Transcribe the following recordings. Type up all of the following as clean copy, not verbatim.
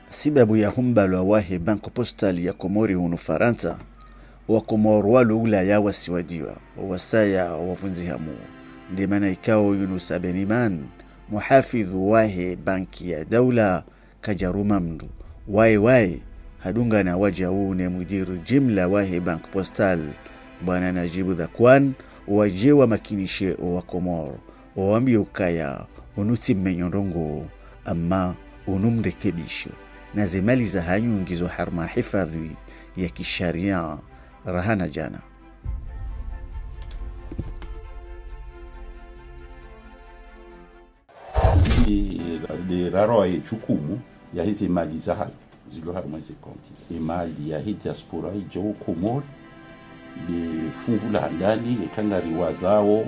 Sibabu ya humbalwa wahe banko postali ya Komori hunu Faransa wa Komoro walu ula ya wasiwadiwa wasaya wafunzi hamu ndimana ikao Yunus Abeniman muhafidhu wahe banki ya daula kajaruma mndu wae hadunga na wajaune mudiru jimla wahe bank postal bwana Najibu Dhakwan wajewa makinishe wa Komoro wawambi ukaya unuti mmenyondongo ama unumrekebisho na zimali za hanyungizo harma hifadhi ya kisharia rahana jana. Ni raro ya chukumu ya hizi mali za hayo zilo harma hizi konti imali ya hii diaspora ijo Komoro ni funvula ndani ekangari wazao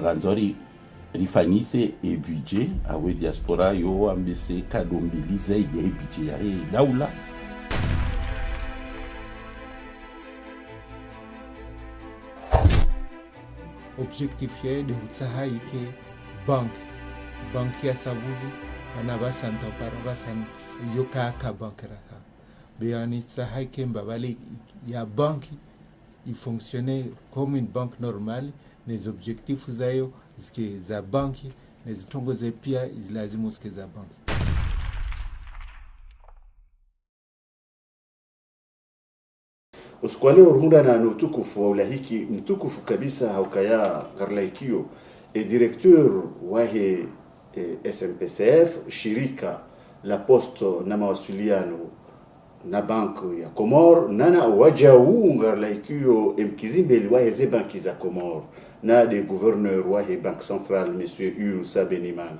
ranzori rifanise e budget awe diaspora yo ambese kadombilize ye budget ya daula objectif ya de hutsaha ike bank ya savuzi anabasanta para basan yoka ka bankera beani tsaha ike mbabali ya banki il fonctionnait comme une banque normale. Les objectifs zayo zike za banki na zitongoze pia lazima zike za banki. Uskwale urhunda na nutukufu wa ulahiki mtukufu kabisa haukaya garlaikio directeur wahe SMPCF shirika la posto na mawasiliano na banku ya Komoro nana wajau ngarlaikio mkizimbeli wahe ze banki za Komoro na de gouverneur wahe bank central monsieur Yunus Abeniman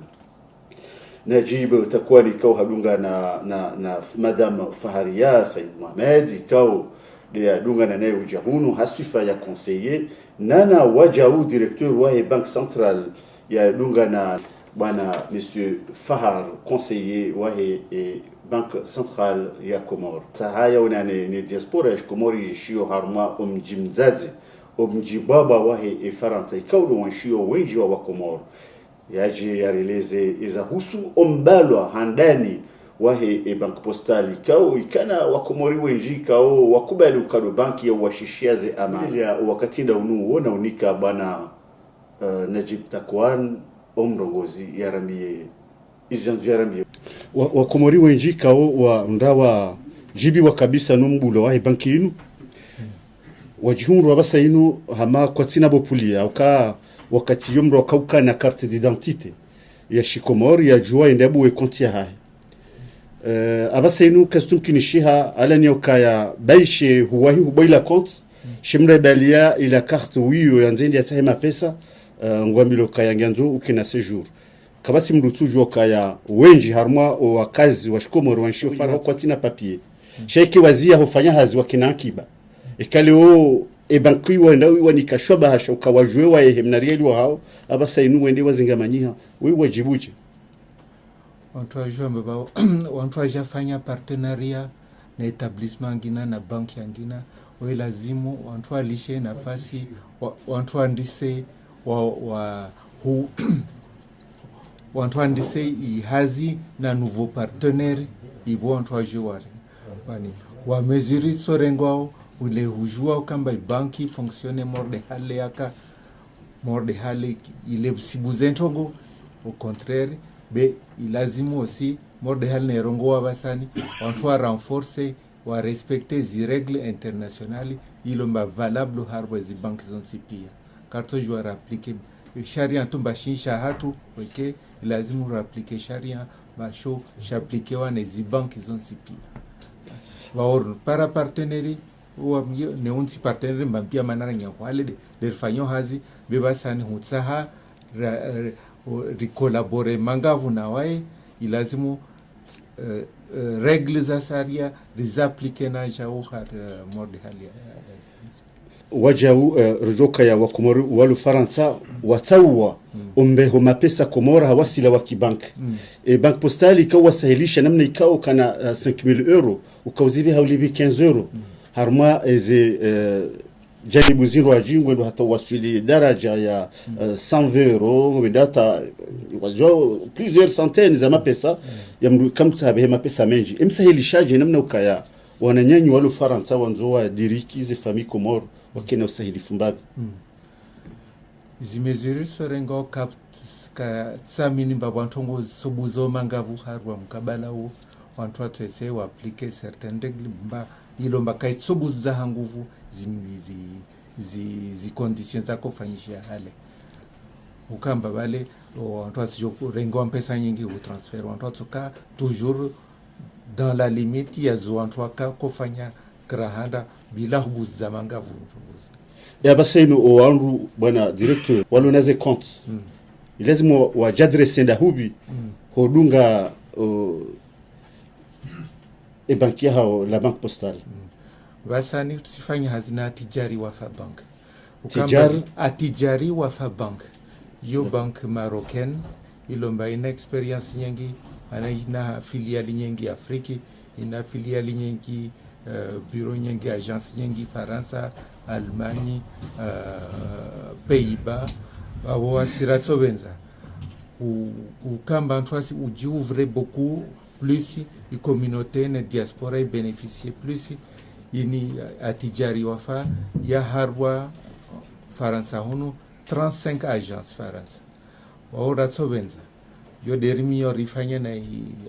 Najib takwani kau hadunga na madame Faharia Said Mohamed ikao de hadunga na naye ujahunu hasifa ya conseiller nana wajau directeur wahe bank central ya dunga na bwana monsieur Fahar conseiller wahe banque centrale ya Komoro. Sahaya unane ni diaspora ya Komori shio harma omjimzazi omjibaba wahe Faransa ikaudu wanshio wenji wa Komoro. Yaje yareleze izahusu ombalwa handani wahe banque postale ikao ikana wakomori wenji ikao wakubali ukado banki ya washishiaze amali ya wakati nda unuona unika bana Najib Dhakwan omrongozi yarambie izanzu yarambie wakomori wenji kao wa ndawa jibi wa kabisa numbulo wa banki inu wajihunru wabasa inu hama kwa tina bopulia auka wakati yomro kauka na carte d'identité ya shikomori ya juwa indabu we konti ya hai abasa inu kastum kinishiha alani ukaya baishe huwahi hubaila konti shimre balia ila carte wiyo yanzendi ya sahima pesa ngwambilo kaya nganzo ukina séjour kabasi mrutuju kaya wenji harma wakazi wa Komoro wanshio fara kwa tina papier sheki wazia hufanya hazi wakina akiba ikale banki wenda wanikashwa hasha ukawajwe wa hemnarieli wa hao abasa inu wende wazingamanyiha wewe wajibuje wantu wajafanya partenariat na etablissement ngina na banki ngina we lazimu wantu alishe nafasi wantu andise wantu andise ihazi na nouveau partenaire ibo wantu ajeware bani wa mesure sorengwao ule hujua kamba banki fonctionne morde hale yaka morde hale ile sibuzentogo au contraire be ilazimu aussi morde hale nerongo wabasani wantu wa renforcer wa respecter zi règles internationales ilomba valable harbo zi banki zonsipia karto jwa rappliquer sharia tumba shinsha hatu weke lazimu rappliquer sharia basho shaplikewa na zi banki zonsipia waor para partenaire wa ne unsi partenaire mbambia manara nyakwale de fanyo hazi bebasani hutsaha rikolabore mangavu na wae ilazimu règles za sharia rizappliquer na jao har morde halia wajau rujoka ya wakomori walu Faransa watawa ombeho mapesa Komora hawasila wakibank bank postali ikawa sahilisha namna ikao kana 5000 euro ukauzibi haulibi 15 euro harma eze jaribu ziro ajingwe hata wasili daraja ya 100 euro wendata wajua plusieurs centaines za mapesa ya mdu kama sababu mapesa mengi emsahilishaje namna ukaya wananyanyi wale Faransa wanzoa diriki ze famille Comore wakena usahilifu mbabi zimeziri sorengo kap ka tsamini babantongo sobuzo mangavu harwa mkabala u wantu atwese wa appliquer certaines règles ba ilomba kai sobuzo za hanguvu zi conditions za kufanyisha hale ukamba bale wantu asijoku rengo mpesa nyingi u transfer wantu atoka toujours dans la limite ya zo wantu kufanya krahanda bila hubuza mangavu ya basenu owandu bwana directeur walonaze compte lazima wajadrese ndahubi hodunga banki hao la banque postale basani tusifanye hazina tijari wafa bank atijari wafa bank yo bank marocaine ilomba ina experience nyingi ina filiali nyingi Afriki ina filiali nyingi bureau nyingi agence nyingi Faransa Allemagne Pays-Bas abo asiratso benza ukamba ntwasi ujiuvre beaucoup plus i communauté na diaspora bénéficier plus ini atijari wafa ya harwa Faransa hono 35 agences Faransa waoratso benza yo dermi yo rifanya na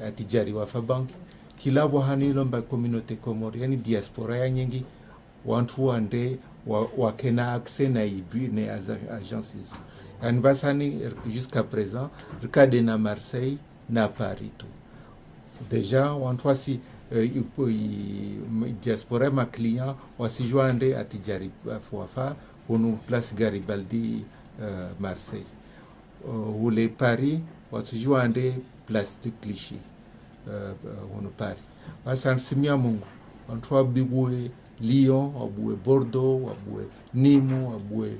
atijari wafa bank kila bohani lomba communauté Comore yani diaspora ya nyingi wantu wande wakena accès na ibu ne agences yani basani jusqu'à présent recadé na Marseille na Paris tout déjà wantu wasi diaspora ma client wasi joinde atijari wafa onu place Garibaldi Marseille ou les Paris wasi joinde place de Clichy onu Paris basani simia mungu wantu wabigwe Lyon, wabue Bordeaux, wabue Nîmes, wabue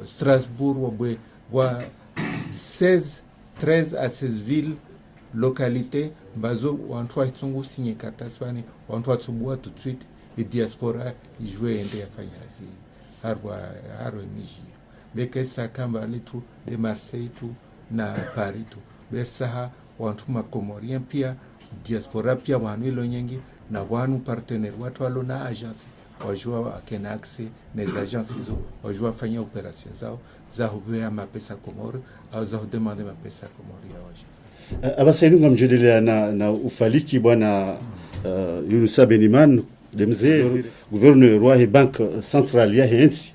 Strasbourg, wabue 13 à 16 villes, localités, bazo wantu watungu signé kataswani, wantu watsubua tout de suite et diaspora jouer ende afanya zi harwa miji. Beke sakamba litu de Marseille tu na Paris tu. Bersaha wantu makomorien pia diaspora pia wanu ilo nyingi na wanu partenaire watu walo na agence wajua akena accès les agences hizo wajua fanya operation zao za hubea mapesa Komoro au za demander mapesa Komoro ya waje abasainunga mjodelea na ufaliki bwana Yunusa Beniman demze gouverneur wa banque centrale ya hensi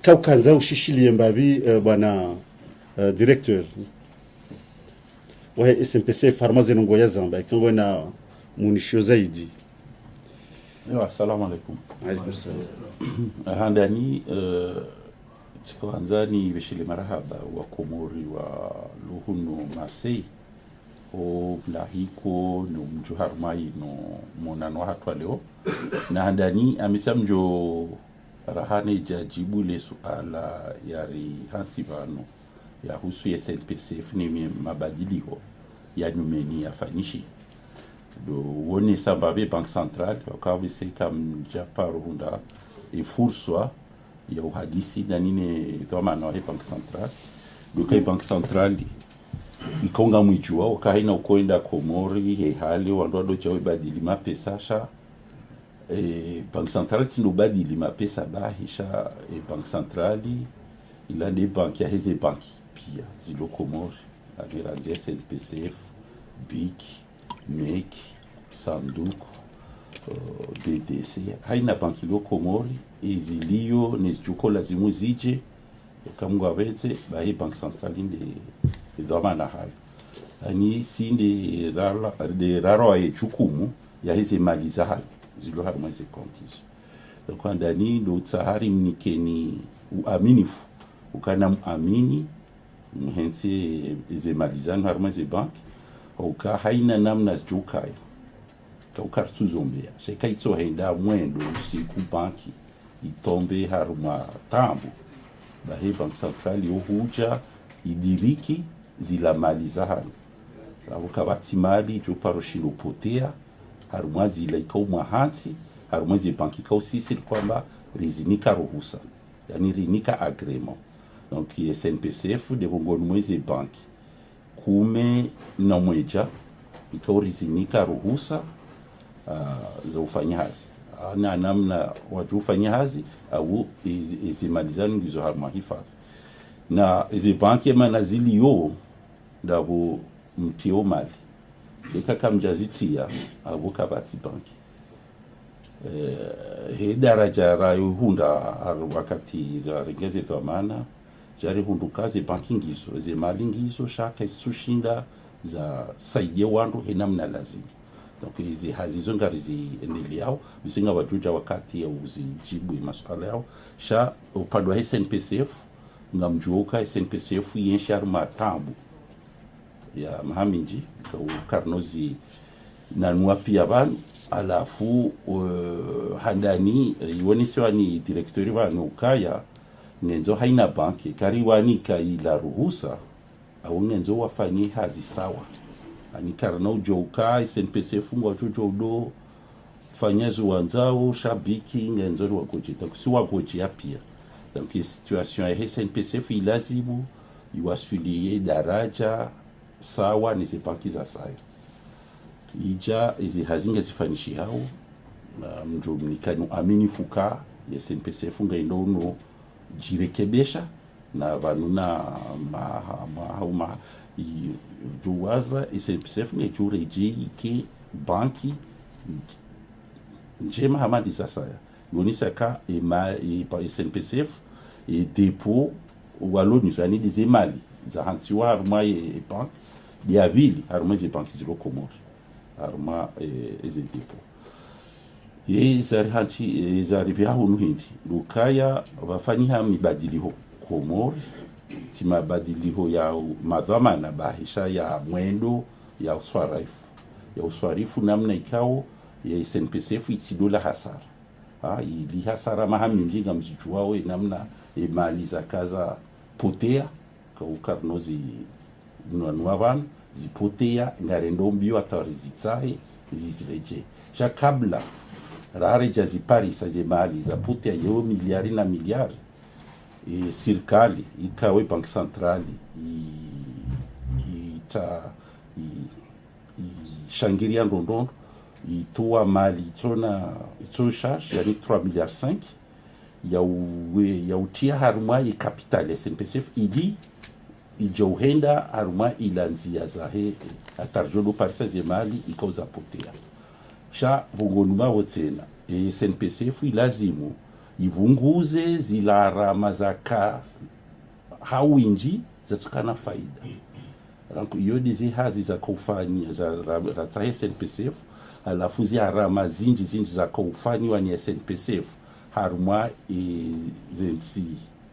kaukanza ushishilie mbabi bwana directeur wa SMPC pharmacie ngoya zamba kango na munisho zaidi. Assalamu alaikum. Alaikum salam. Handani chikwanzani beshile marahaba wa Komori wa Luhunu Marseille o Blahiko no mjuharmai no monano hatwa leo na handani amisamjo rahane jajibu le suala yari hansivano ya husu ya SNPCF ni mabadiliko ya nyumeni yafanyishi do woni sambabe bank central wakawise kam japaro hunda ifurswa ya uhadisi na nine dhamana wa bank central do kai bank central ikonga mwijua wakaina ukoenda Komori he hali wandodo chawe badili mapesa sha bank central tindo badili mapesa bahisha bank centrali ila de bank ya heze banki pia zilo Komori ageranzia SNPCF BIC MEC Sanduku BDC haina banki lo Komori ezilio nesjuko lazimu zije kamungu avetse bahi bank centrali de dhamana hayo ani sinde raro ya chukumu ya hizi mali za hayo zilo hayo mwezi kontizo kwa ndani ndo tsahari mnikeni uaminifu ukana muamini mhensi hizi mali zangu harumezi bank uka haina namna zjukayo kaukartu zombea shekaitso henda mwendo siku banki itombe haruma tambu bahi bank centrali uhuja idiriki zila mali za hano ukabati mali jo paroshino potea harumwazi ila ikau mahansi harumwazi banki ikau sisi kwamba rizinika ruhusa yani rinika agreement donc SNPCF de bongonu mwezi banki 11 ikaurizinika ruhusa za ufanyahazi na namna watu ufanyahazi au izimalizani ndizo harma hifadhi na izi banki manazili yo ndabo mtio mali kaka mjazitia au kabati banki he daraja rayo hunda wakati ringeze dhamana jari hundukazi banki ngizo ze mali ngizo shaka isushinda za saidia wandu he namna lazima. Donc hizi hazizo ngari ziendeleao bisinga wajuja wakati ya uzijibu masuala yao sha upande wa SNPCF ngamjuoka SNPCF yenshar matambu ya mahaminji kwa karnozi nanua pia ban alafu handani yonisiwa ni direktori wa nukaya ngenzo haina banki kariwani kaila ruhusa au ngenzo wafanye hazi sawa ani karna ujoka SNPCF ngo jojo fanyazo wanzao shabiki ngenzo wakojita kusiwa goji pia. Donc situation ya SNPCF ilazimu iwasulie daraja sawa ni banki za sayo ija izi hazinga zifanishi hao mjumlikano amini fuka ya SNPCF ngainono jirekebesha na vanuna ma juwaza SNPCF ngejure ike banki njema hamadi sasa yonisa ka pa SNPCF depot waloni zani dizemali za hantiwa harma bank diavili harma banki zilo Komori harma depot izaribia hunu hindi lukaya wafanyia mibadiliho Komori ti mabadiliho ya madhamana bahisha ya mwendo ya uswarifu namna ikao ya SNPCF itidola hasara ili hasara mahaminjinga mzijuwawe namna mali za kaza potea kwa ukarnozi nuanuavan zipotea ngarendo mbio atarizitae zizireje kabla rare jazi Paris za mali za potea yo miliari na miliari serikali ikawe bank centrali shangiria ndondo itoa mali ito charge yani 3 milliards 5 ya utia haruma ya capital SNPCF ili ijauhenda haruma ilanzia zahe atarjolo parisa zemali ikauza potea sha vungonuma wotena SNPCF ilazimu ivunguze zilarama zaka hawinji zatukana faida iyo dizi hazi za kufanya za ratsa SNPCF alafu ziarama zinji za kufanywa ni SNPCF haruma zensi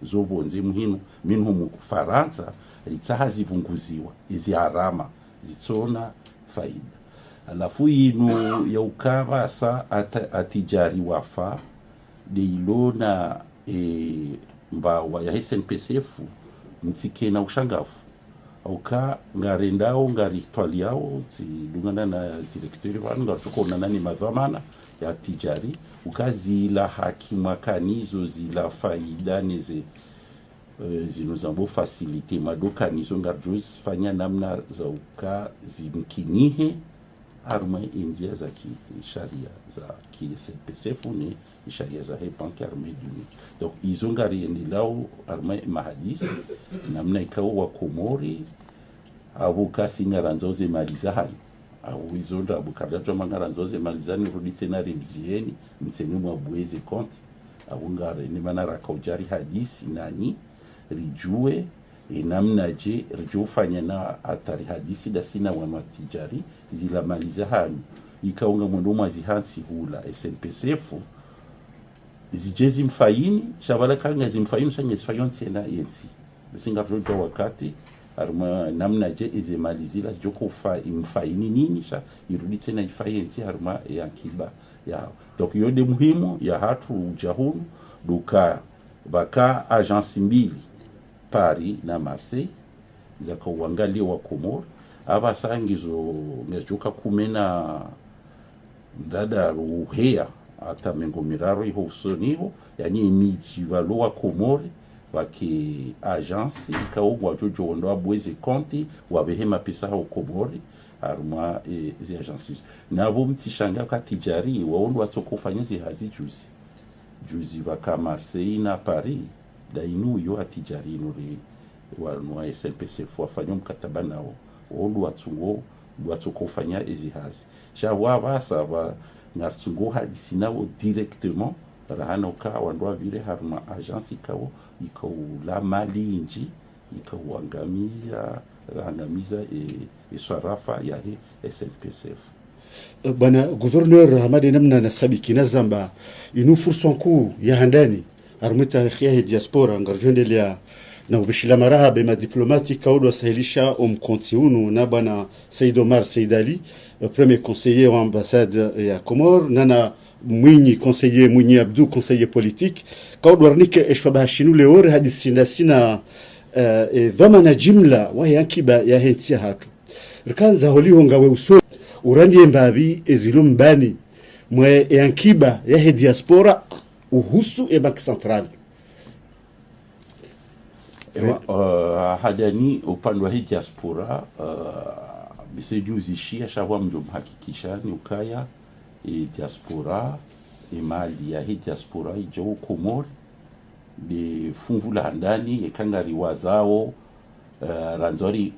zobonze muhinu minhu Faransa ritsahazi vunguziwa izi harama zitsona faida alafu ino ya ukavasa atijari wafa deilona mbawa ya SNPCF mtsike na ushangafu auka ngarendao ngaritwaliao zilungana na direktori wanu ngatukona nani madhamana ya tijari ukazila haki mwakanizo zila faida neze zinozambo facilite madoka nizo ngarjuz fanya namna za uka zimkinihe harma india za ki sharia za ki SNPCF ni sharia za banki arme duni donc izo ngariendelao harma mahadis namna ikao wa Komori abo kasi ngaranzoze maliza hayo au izo ndo bukadajo mangaranzoze malizani rudi tena rimzieni mseni mwabweze konti au ngare ni manara kaujari hadisi nani rijue namna je rijufanya na atari hadisi da sina wa matijari zila maliza hayo ikaunga mwendoma zihansi hula SNPCF zijezi mfaini shabala kanga zimfaini shanye sifayon sena yensi bisinga rojo wakati haruma namna je izemalizila joko fa imfaini nini sha irudi tena ifayensi haruma ya kiba ya donc yode muhimu ya hatu ujahunu duka baka agence mbili Paris na Marseille za kuangalia wa Komori aba sangizo ngejuka kumena ndada ruhea hata mengo miraro iho usoniho yani imiji waloa Komori wake agence ikao wajojo ondoa bweze konti wabehema pesa hao Komori haruma ezi agencies nabo mtishanga katijari waondo watokofanya zi hazi juzi waka Marseille na Paris dainu yo atijari nuri wanwa SNPCF wafanya mkataba nao waondo watungo watokofanya ezi hazi shawa basa wa ngartungo hadisi nao directement rahano ka wandwa vile haruma agence ikao la mali inji ikauangamiza swarafa ya SNPCF. Bwana gouverneur Hamadi namna nasabiki nazamba inu fursa kuu ya handani armita ya diaspora ngarjondelea na ubishila maraha bema diplomatique au sahilisha konti unu na bwana Said Omar Said Ali, premier conseiller wa ambassade ya Comore nana Mwinyi conseiller Mwinyi Abdou conseiller politique kaudwarnike eshwabashinu leore hadi sina dhamana jimla wa yankiba ya hentia hatu rikanza holiho ngawe uso urandie mbabi ezilumbani mwe yankiba ya diaspora uhusu bank central hadani upande wa diaspora bisedi uzishia shawa mjomhakikisha ni ukaya diaspora mali ya diaspora ijo Komori de funvula ndani ekangari wazao ranzori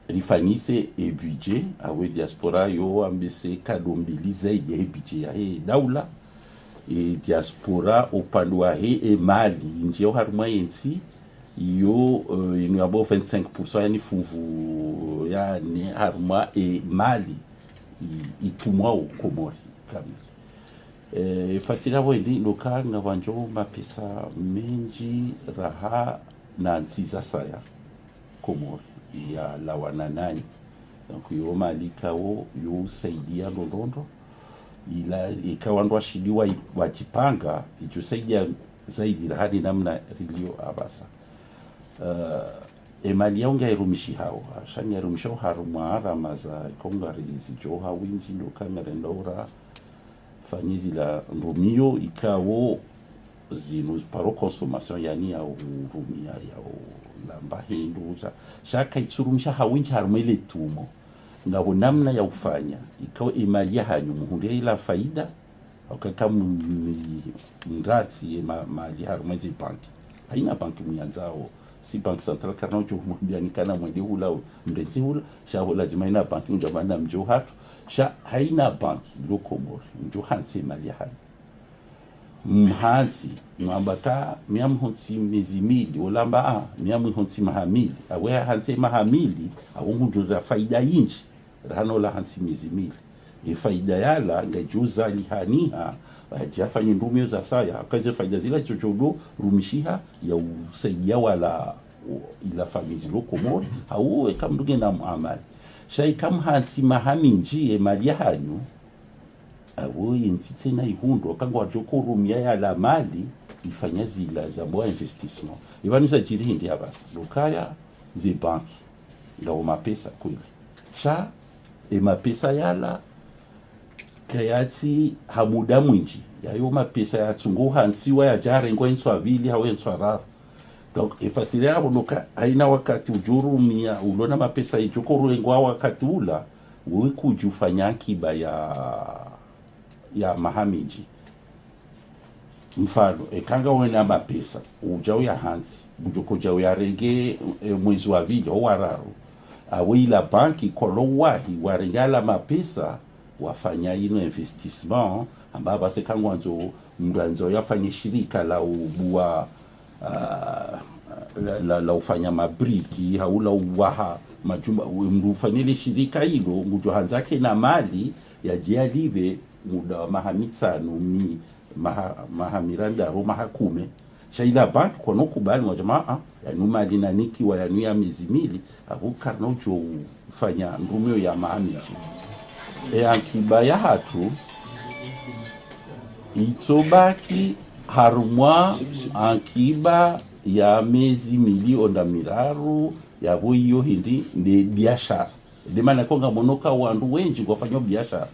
rifanise budget awe diaspora yo ambese kadombiliza ya budget ya daula diaspora upande wa mali njeo haruma yensi yo inu abo 25% yani funvu yani haruma mali itumwa Komori kama fasila wendi lokanga wanjo mapesa menji raha na nziza saya Komori ya lawana nani donc yo malikao yo saidia lolondo ila ikawandwa shidiwa wajipanga ijusaidia zaidi rahadi namna rilio abasa emali yaunga irumishi hao shanya irumisho haruma ramaza kongari zijoha winji ndo kamera ndora fanyizi la rumio ikawo zinu paro consommation yani ya rumia ya lamba hinduza shaka itsurumisha hawinchi harumele tumo ngabo namna ya ufanya ikawo imali hanyu muhuri ila faida okaka mrati mali harumezi banki haina banki myanzao si bank central karno jo mbiani kana mwende hula mdenzi hula sha lazima ina banki njamana mjo hatu sha haina banki Komori njo hansi mali hanyu mhansi mwambata miamhonsi mezimili olamba miamhonsi mahamili awe hansi mahamili awungu njo faida yinji rano la hansi mezimili faida yala ngajuza lihaniha ajafanya ndumio za saya akaze faida zila chochodo rumishiha ya usaidia wala ila famizi Komori hauwe kamduge na muamali shai kam hansi mahaminji mali hanyu awo yentite na ihundo kangwa joko rumia ya la mali ifanya zila za mwa investissement ivanisa jiri hindi abasa lokaya ze banki ngawo mapesa kweli sha mapesa yala kayati hamuda mwinji yayo mapesa ya tsungo hansiwa ya jare ngo enswa vili hawe enswa raro donc efasile yabo loka haina wakati ujurumia ulona mapesa ijoko ruengwa wakati ula wewe kujufanya kiba ya mahamiji mfano ekanga wena mapesa ujao ya hansi ujoko jao ya renge mwezi wa vili o wararu awila banki kolo wahi warengala mapesa wafanya ino investissement ambaba sekangwa nzo mganzo yafanya shirika la ubua la ufanya mabriki haula uwaha majumba mrufanyile shirika hilo ngujo hanzake na mali ya jialive muda wa mahamitsano mi mahamiranda ro mahakume shaila bank kono kubali wajamaa yanu mali na niki wa yanu ya mezimili abu karno jo fanya ndumio ya mahamiji akiba ya hatu itsobaki harumwa akiba ya mezi milioni miraru yabo hiyo hindi ni biashara demana konga monoka wandu wenji kufanya biashara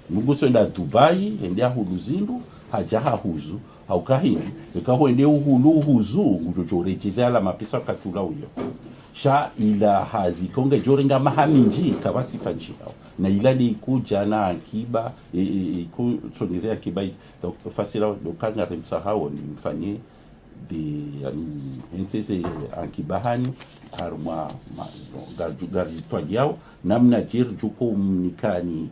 nuguso nda Dubai ndia huluzindu hajaha huzu au kahindi ikahoende uhulu huzu ngujorejeza la mapesa katula uyo sha ila hazi konge joringa mahaminji kabasifanji na ila ni kuja na akiba iku tsongezea akiba fasila dokanga remsahao ni mfanye de nsese akibahani harma garjitwa yao namna jirjuko mnikani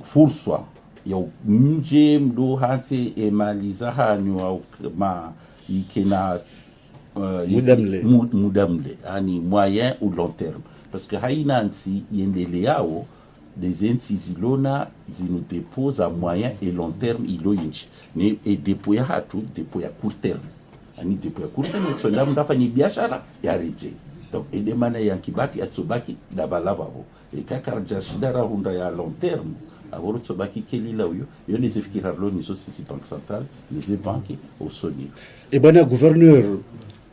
fursa ya mje mdo hate emaliza hanyu au ma ikena mudamle yani moyen ou long terme parce que haina nsi yendele yao des enti zilona zinu dépose à moyen et long terme ilo inchi ni e dépôt ya hatu dépôt ya court terme ani dépôt ya court terme kusonda mtafanya biashara ya reje donc ede mana ya kibaki atsobaki dabalabavo e kakarja shidara hunda ya long terme agora tsobaki kelila uyo yo nizifikira lo nizo sisi banque centrale nizi banki usoni e bana gouverneur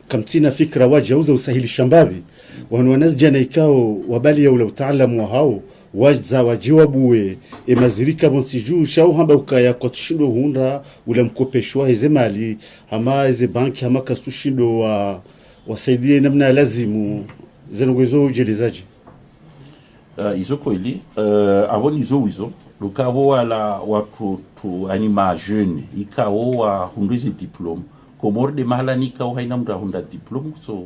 kamtina fikra wajauza usahili shambabi wanwanas jana ikao wabali ya ule utaalamu wa hao wajza wajiwabuwe emazirika bonsiju shau hamba ukaya kwa tushindo hunda ule mkopeshwa heze mali hama heze banki hama kastushindo wasaidie namna lazimu zenongozo ujelezaji izo kweli avon izo lukavo wala watu tu anima jeune ikao wa hundizi diplome komor de mahalani ikao haina mda hunda diplome so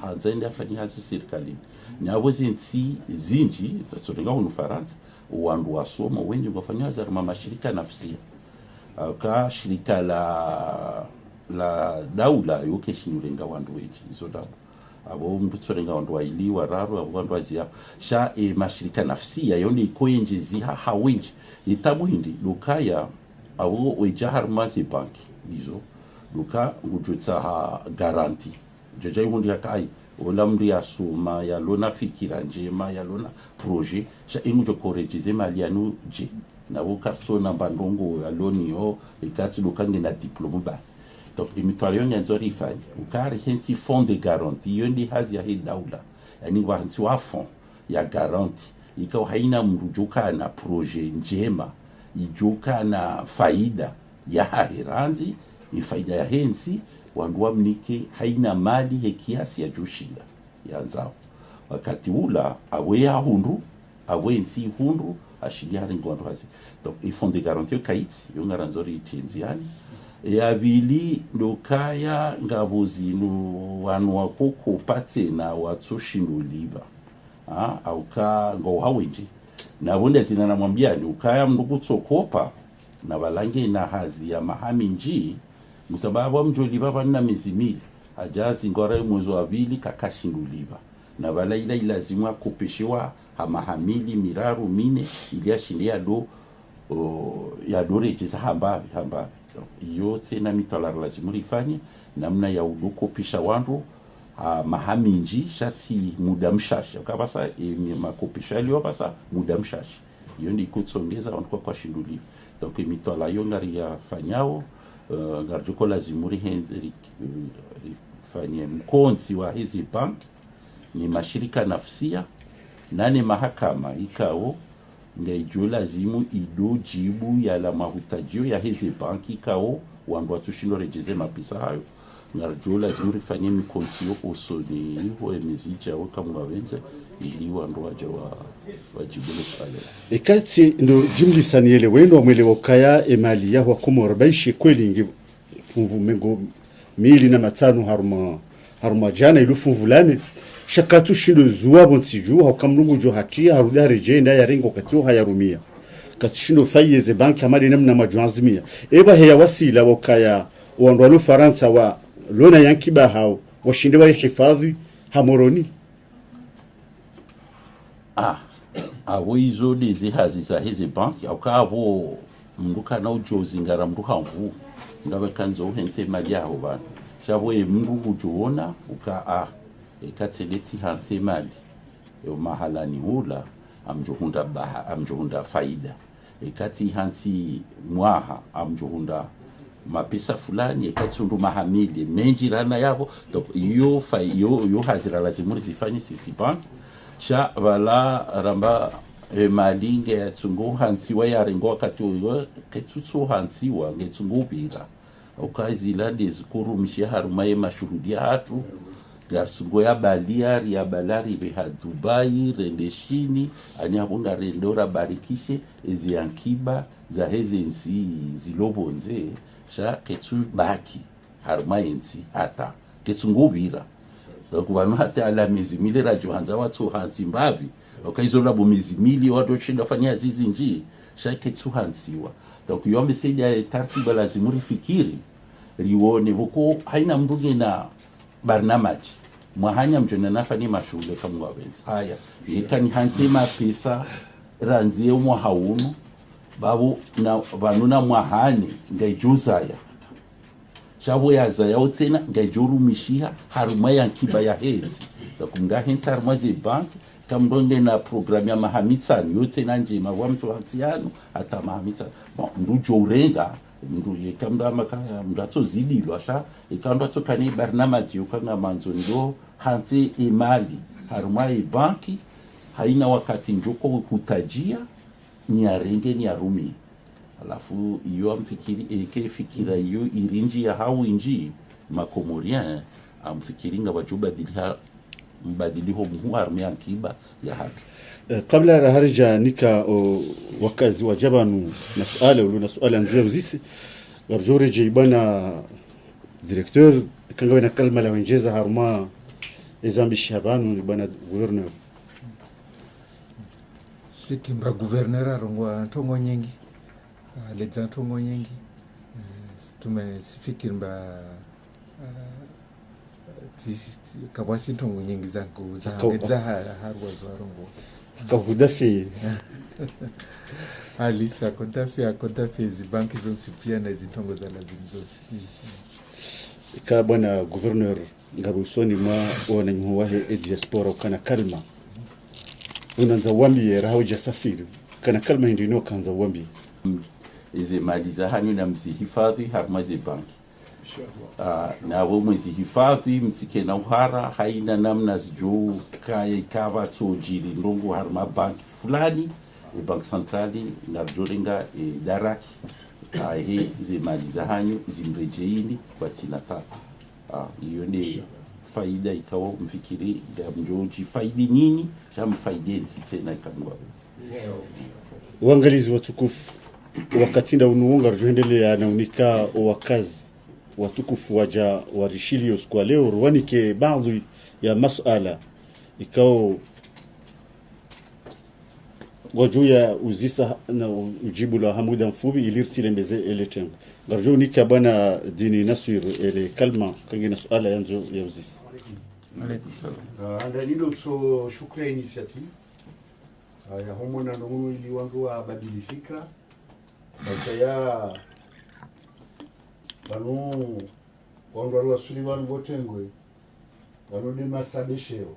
hanzaende afani hasi serikalini nyabo zinsi zinji tsorenga hunu Faransa wandu wasoma wengi ngofanya hazaruma mashirika nafsia ka shirika la daula yoke shinurenga wandu wengi izo daula abo mtsorenga wandu waili wararu abo wandu wazia sha mashirika nafsia yoni ikoyenje ziha hawinji itabu hindi lukaya abo wejaharma zi banki izo luka ngujutsa ha garanti jeje hundi yakai olamri ya suma ya lona fikira njema ya lona projet sha imujo korejize mali anu je na wokarso na bandongo ya loni yo ikati lukange na diplôme ba donc imitwalio nyanzori ifanye ukari hensi fond de garantie yondi hazi ya daula yani wanti wa fond ya garantie ikao haina mrujuka na projet njema ijuka na faida ya hairanzi ni faida ya hensi wanduwa mnike haina mali he kiasi ya jushinda ya nzao wakati ula awe ya hundu awe nsi hundu ashilia haringu wandu hazi donc il fond de garantie kaiti yunga ranzori itienziani ya vili lokaya ngabuzinu wanu wakoko pate na watsushindu liba au ka ngo hawenji na wunde zina na mwambia ni ukaya mndugu tsokopa na walange na hazi ya mahaminji musababu mjoli baba na mizimili ajazi ngora mwezi wa vili kakashinduliva na wala ila ilazimwa kupeshewa hamahamili miraru mine iliashindia do ya doreje za hambavi iyo tena mitala lazimu rifanye namna ya uduko pisha wandu mahaminji shati muda mshashi kabasa makopisha liyo basa muda mshashi iyo ndi kutsongeza wandu kwa shinduliva donc mitala yongari ya fanyao ngarjuko lazimuri Henry fanye mkonzi wa hizi bank ni mashirika nafsia nane mahakama ikao ngaijo lazimu ido jibu ya la mahutajio ya hizi bank ikao wandu watushindo rejeze mapisa hayo ngarjuko lazimuri fanye mkonzi yo osoni ho emizija wakamu wawenze ili wandu waje wajibule swale ekati ndo jimli saniele wendo mwele wakaya emali ya wakumora baishi kweli ngi funvu mengo 1500 haruma jana ilu funvu lane shakatu shindo zuwa bontiju hakamrungu jo hatia haruda rejenda ya rengo katu hayarumia katishindo fayeze banki amali namna majuazimia eba heya wasila wakaya wandu Faransa wa lona yankiba hao washinde wa hifadhi hamoroni abo izo lezi hazi za hizi banki au kabo mnduka na ujozi ngara mnduka mvu ngabe kanzo uhense mali yaho bana shabo mndu ujoona uka ekatseleti hanse mali yo mahala ni hula amjohunda faida ekati hansi mwaha amjohunda mapesa fulani ekati undu mahamili menjirana yabo donc yo hazira lazimuri zifanye sisi banki sha vala ramba malinge yatsungu hansiwa yarengo wakati uyo ketutsu hansiwa ngetsungu bira ukazila ndezikurumishe harumaye mashuhudia hatu garsungo ya baliari ya balari beha Dubai rendeshini anyabunga rendora barikishe ezi yankiba za hezensi zilobonze sha ketsu baki harumaye nsi hata ketsungu bira kubanu hata ala mizimile rajo hanza watu hanzimbabi okaizola bo mizimili watu chinda fanya zizi nji sha ketsu hansiwa donc yombe seja tartiba lazima rifikiri rione huko haina mbuge na barnamaji mwahanya mjona nafani mashule kama wabenzi haya yekani hansema pesa ranzie mwa hauno babu na banuna mwahani ngejuzaya shabo ya zaya utsena ngejurumishia haruma ya kiba ya hezi kumga hensa haruma ze bank kamdonde na program ya mahamitsani yote na njema wa mtu hatsiano hata mahamitsani ndujo urenga ndu yekamda makaya mdatso zidilwa asha ikandwa tsokani barnamaji ukanga manzo ndo hanzi imali haruma banki haina wakati njoko kutajia ni arenge ni arumi alafu iyo amfikiri fikira iyo irinji ya hau inji makomorien amfikiri nga wajubadilisha mbadiliho muharmi akiba ya hatu kabla ya harija nika wakazi wa jabanu na suala nzia uzisi garjore jibana directeur kanga na kalma la wenjeza haruma ezambi shabanu ni bana gouverneur sikimba gouverneur arongwa tongo nyingi leza tongo nyingi tumesifikiri mba kabwasi tongo nyingi zangu za harwa zwarongo kakudafi alisa kodafi zibanki zonsi pia na zitongo za lazima zote ka bwana gouverneur ngabusoni mwa wana nyuwahe diaspora kana kalma unanza wambi rahoja safiri kana kalma ndino kanza wambi izi mali za hanyu na msihifadhi harma zi banki na wumwe zihifadhi msike na uhara haina namna zijuu kaya ikawa tsojiri ndongo harma banki fulani banki centrali na joringa daraki he zi mali za hanyu zimrejeini kwa tina tatu iyo ni faida ikawa mfikiri mjoji faidi nini mfaidi nsi tena ikamwa uangalizi watukufu wakati nda unuunga ruhendelea na unika wakazi watukufu waja warishilio kwa leo ruwanike baadhi ya masuala ikao wajuya uzisa na ujibu la hamuda mfubi ilirsile mbeze eletengo garjo nika bana dini nasir ele kalma kangi na suala yanzo ya uzisa andanido tso shukra initiative ya homona nungu ili wangu wa badili fikra bakaya banu wandu wa Sullivan Botengwe banu de masabesheo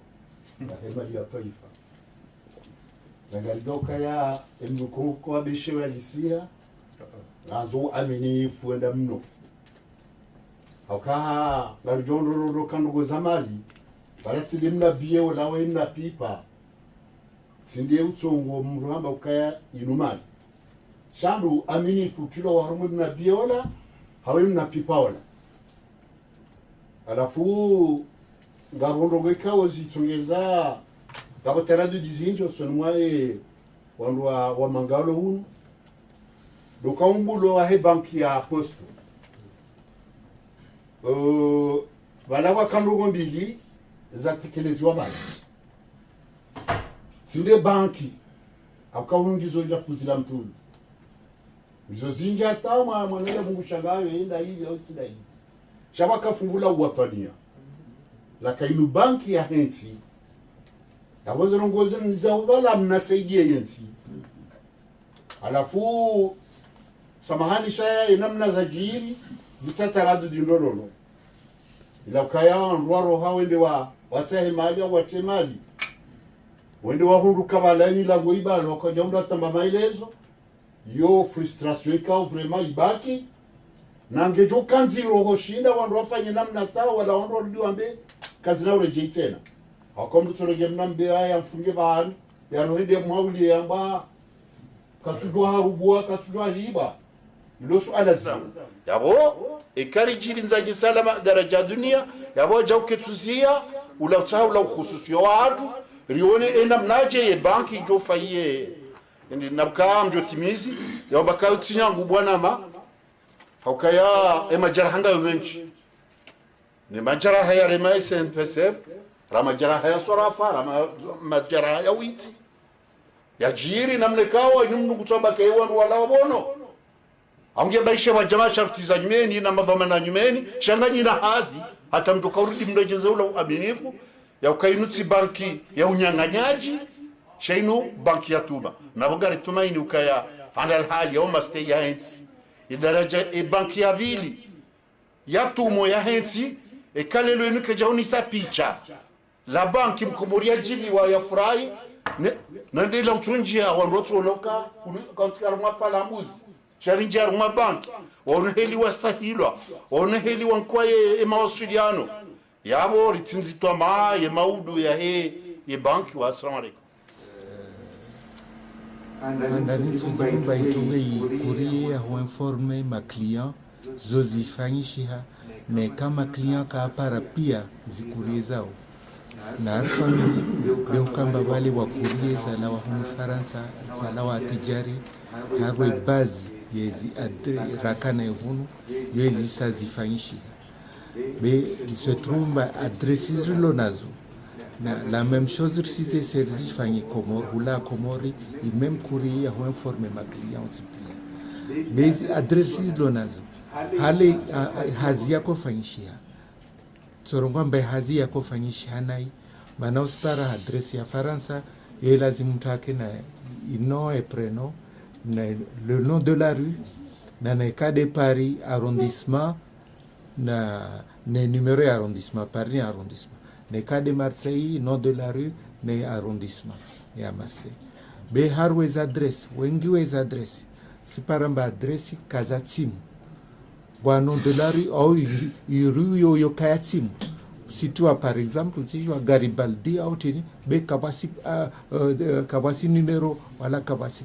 na hema ya taifa ngalidoka ya embuko kwa besheo ya lisia nazo amini fuenda mno haukaha ngalijondo ndo kandugo zamali baratsi mna biyo lawe mna pipa sindie utsongo mruhamba ukaya inumali shandu amini futilo wa harumu mna biola hawe mna pipa ola alafu ngarondo gwekawo zitongeza gabotera de dizinjo sonmwae wandu wa mangalo hunu dokaumbulo wa he banki ya posto wala kandugo mbili zatekelezwa mali sinde banki akawungizo ya kuzila mtulu izo zinja tama mwanele mungushangayo enda hivi au tsida hivi shabaka fungula uwatania la kainu banki ya hensi yaboze rongoze nizawala mnasaidie yensi alafu samahani shaya namna za jiri zitataradu dindorolo ila kaya ndwaro hawende wa watsahe mali au watemali wende wa hundu kabalani la goiba wakajaunda tamba maelezo yo frustration ikao vraiment ibaki na ngejo kanzi roho shinda wandu wafanye namna tao wala wandu wadiwambe kazi lao rejei tena akomdu tsorege mnambe haya mfunge bahari ya rohinde mwauli yamba katudwa harubua katudwa hiba ilo suala zangu yabo ekari jiri nzaji salama daraja dunia yabo jauke tuzia ula utaula ukhususi wa watu rione ena mnaje ye banki jo faye ndi nabka mjo timizi yabo bakao tinyangu bwana ma haukaya ema jarahanga wenchi ni majaraha ya rema SNPSF rama jaraha ya sorafa rama majaraha ya witi ya jiri namne kawa nyumnu kutomba kewa wala wabono aunge baisha wa jamaa sharti za nyumeni na madhamana nyumeni shanganyi na hazi hata mtu kaurudi mrejeze ule uaminifu ya ukainuti banki ya unyanganyaji shainu banki ya tuba na bogari tumaini ukaya ala hali ya umaste ya hensi idaraja banki ya vili ya tumo ya hensi kalelo enuke jauni sa picha la banki mkumoria jibi wa ya furai na ndila mtunjia wanrotu loka katika mwa palamuzi sharinja mwa banki wanaheli wastahilwa wanaheli wankwaye mawasiliano yabo ritinzi twa ye maudu ya ye banki wa assalamu alaykum andani tsumba ituwe kurie ho informe ma client zozifanyisha ne kama client ka para pia zikurie zao na asami beukamba wale wakurie za la wa Faransa za wa tijari hawe bazi yezi rakana yehunu yezi sazifanyisha mais il se trouve adresses lonazo na la même chose si c'est service fanyi Comore ou la Comore et même courrier à informer ma cliente mais adresses lonazo hali hazia ko fanyishia tsoronga mbe hazia ko fanyishia nai maana uspara adresse ya Faransa et lazima mtake na nom et prénom le nom de la rue na cas de Paris arrondissement na numéro arrondissement Paris arrondissement les cas de Marseille nom de la rue ne arrondissement et à Marseille be harwez adresse wengi wez adresse siparamba adresse kazatsimu wa nom de la rue au rue yo kayatsimu si toi par exemple si je Garibaldi au tini be kabasi numéro wala kabasi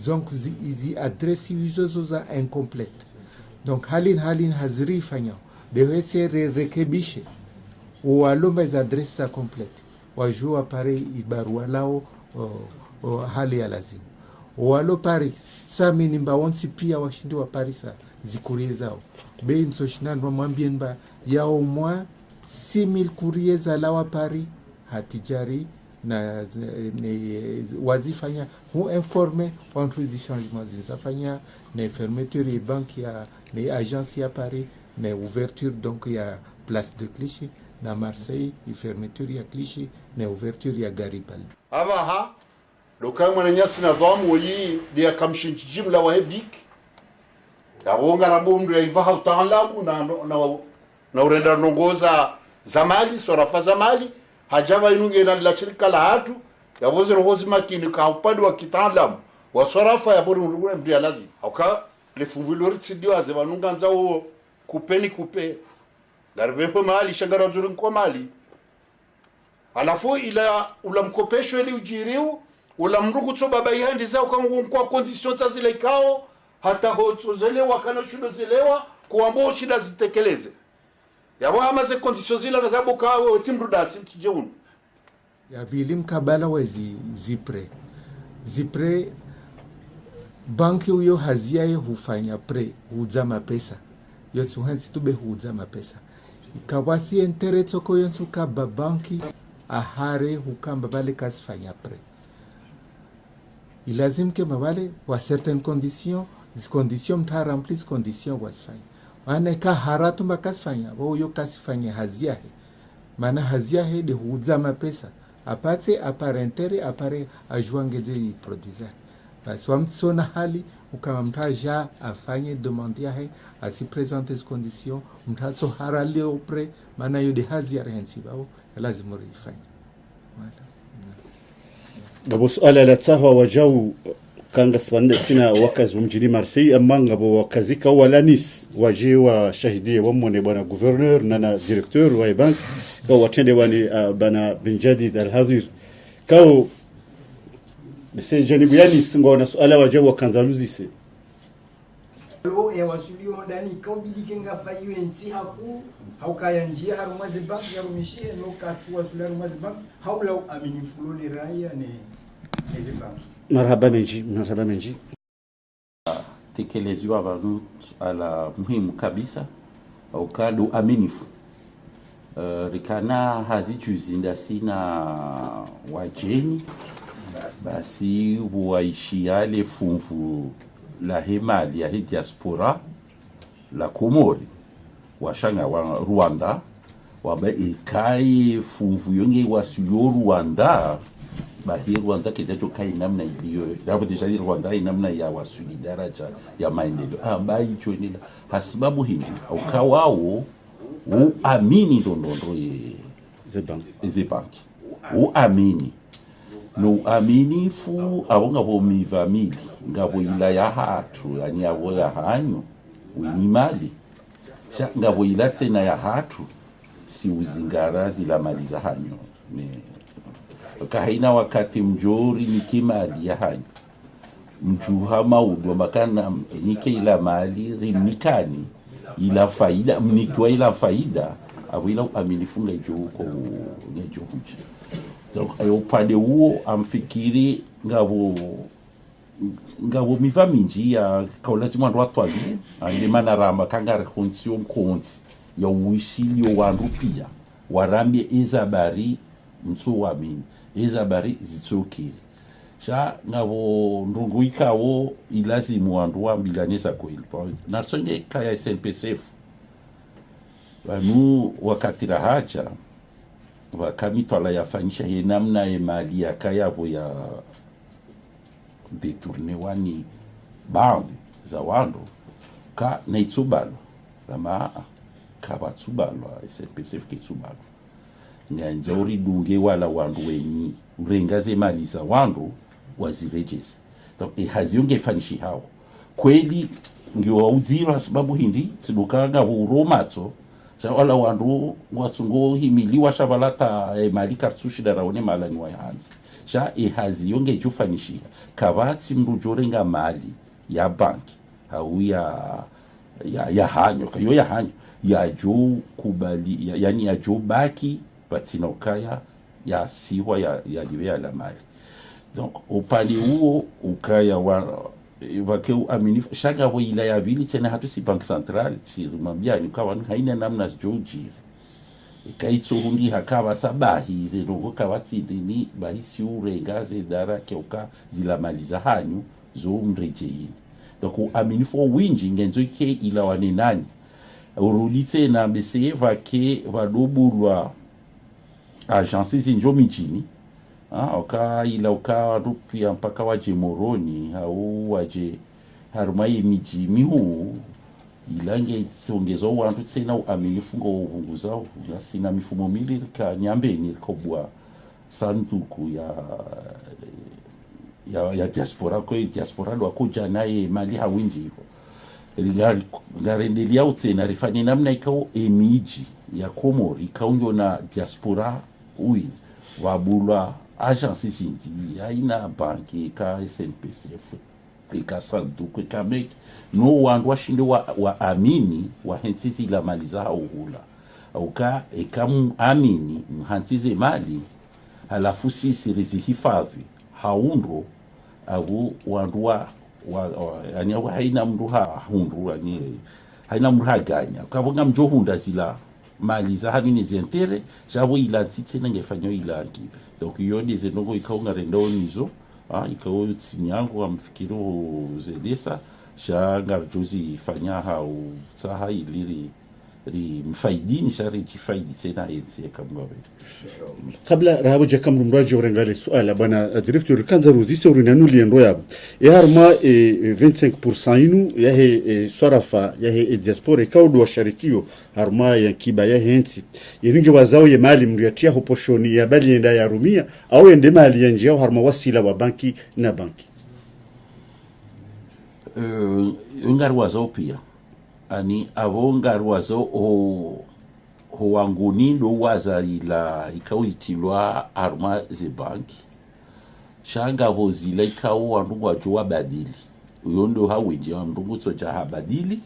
donc izi adresse uzoza incomplète donc halin hazri fanya de essayer rekebishe walomba iz adresse za complete wajua pare ibarua lao hali ya lazima walo pare sami nimba wonsi pia washindi wa Parisa zikurie zao bei nsoshinani mwambie mba ya au moins 6000 courriers za lawa Paris hatijari na wazifanya hu informer entre les changements zifanya na fermeture ya banki ya na agence ya Paris na ouverture donc ya place de Clichy na Marseille i fermeture ya Clichy na ouverture ya Garibaldi abaha lokama na nyasi na dhamu wali dia kamshinchi jimla wa hebik ya wonga na mundu ya ivaha utaalamu na urenda nongoza zamali sorafa zamali hajaba inunge na la shirika la hatu ya wozi rohozi makini ka upande wa kitaalamu wa sorafa ya bori undugu mdu ya lazima auka le funvulori tsidio aze banunga nzao kupeni kupe darbeho mali shangara mzuri kwa mali alafu ila ula mkopesho ili ujiriu ula mrugu tso baba yandi zao kama kwa condition za zile kao hata hoto zelewa kana shudo zelewa kuambo shida zitekeleze yabo amaze condition zile kwa sababu kawe timruda simtijeunu ya bilim kabala wezi zipre banki uyo haziaye hufanya pre huzama pesa yote hansi tube huzama pesa ikawasi entere toko yonsu kaba banki ahare hukamba bale kasfanya pre ilazim ke mabale wa certaines conditions mta remplis conditions wasfanya wana ka haratu makasfanya wo yo kasfanya haziahe mana haziahe de huzama pesa apate aparentere apare ajuangeze produisa basi wamtsona hali ukama mtaja afanye demande yahe asi présenter les conditions mtatso harali opre mana yo de hazia rensi bao lazima rifanye wala gabo suala la tsaha wajau kanga spanne sina wakazi mjini Marseille amma ngabo wakazi ka wala Nice waje wa shahidi wamone bwana gouverneur na directeur wa bank ka watende wani bana Benjadid al-Hadir kao bese janibu yani singo na suala wajabu wakanzaluzise lo ya wasulio ndani kombili kenga fayu enti haku haukaya njia harumaze bank ya rumishie no katsu wasulio harumaze bank haula aminifulo ni raia ne bank. Marhaba menji tekeleziwa vanhu ala muhimu kabisa ukadu aminifu rikana hazichuzinda sina wajeni basi waishiale funfu la hemali ya diaspora la Komori washanga wa Rwanda waba ikai funfu yonge wasuyo Rwanda bahi Rwanda kidacho kai namna iliyo dapo tishadi Rwanda namna ya wasuli daraja ya maendeleo ambayo ichonila hasibabu hindi ukawao uamini ndondo ze banki uamini no aminifu abonga bo mivamili ngabo ila ya hatu yani abo ya hanyo winimali ngabo ila tena ya hatu si uzingara zila mali za hanyo ne kahaina wakati mjori ni kimali ya hanyo mjuha maudo makana nike ila mali rimikani ila faida mnikiwa ila faida abo ila aminifu ngejo huko ngejo huja upande huo amfikiri ngabo miva minji ya kaulazi mwandu watwali ande manaramba kangare konsio mkonzi ya uishili wandu pia warambie ezabari mtu wamini ezabari zitsokiri sha ngabo ndungu ikawo ilazimu wandu wambilaneza kweli narsonge kaya SNPCF wanu wakati rahacha wakamitwala yafanyisha he namna ya mali ya kayabo ya detourne wani bandi za wandu ka na itsubalo lama kabatsubalo SNPCF kitsubalo nyanzauri dunge wala wandu wenyi urengaze mali za wandu wazirejeze donc hazionge fanyishi hao kweli ndio wauzira sababu hindi sidukanga uromato wala wandu wasungo himiliwa shabalata mali kartsushi daraone malani wa hanzi sha hazi yonge jufanishi kabati mrujorenga mali ya banki au ya hanyo kayo ya hanyo ya jo kubali yani ya jo baki batina ukaya ya siwa ya liwea la mali donc upande huo ukaya wa wakeu aminifu shaka wa ila ya bili tena hatu si bank central si rumambia ni kawa haina namna joji kaitso hundi hakawa sabahi ze rogo kawatsi dini bahisi urengaze dara kyoka zila maliza hanyu zo mrejeini donc aminifu winji ngenzo ke ila wanenani urulitse na bese vake vadobulwa agence zinjo mijini oka ila uka rupia mpaka waje Moroni au waje harumai miji mihu ilange songezo wantu tena amilifu ngo vunguzao sina mifumo mili ka nyambeni kobwa sanduku ya diaspora kwa diaspora ndo akuja naye mali hawinji hivyo ngarendelia utena rifanye namna ikao emiji ya Komori ikaunyo na diaspora ui wabulwa agence zinji haina banki ka SNPCF ika sanduku kamek no wandu washinde wa amini wa hentizi la mali za uhula uka ekamu amini mhantize mali halafu sisi rizihifadhi haundro au wandu wa yani haina mndu hundu yani haina mndu haganya kabonga mjohunda zila mali za hamini zentere jabo ila titsena ngefanyo ila aki donc yoni zenongo ikaunga rendo nizo ikao tsinyango amfikiro zedesa shanga juzi fanya hau saha iliri mfaidini shari jifaidi tena yensi kamgawe kabla rahabu kamru mraji urengale suala bana directeur kanza ruzisa urinanuli ndo yabo harma 25% inu yahe swarafa yahe diaspora kaudu wa sharikio harma ya kiba yahe nti yininge wazao ye mali mriatia hoposhoni ya bali enda ya rumia au ende mali ya njia harma wasila wa banki na banki ngari wazao pia ani abongarwazo ho wanguni ndo waza ila ikauitilwa arma ze banki shanga hozila ikao wandugu wajua badili uyo ndo hawenje wandugu soja habadili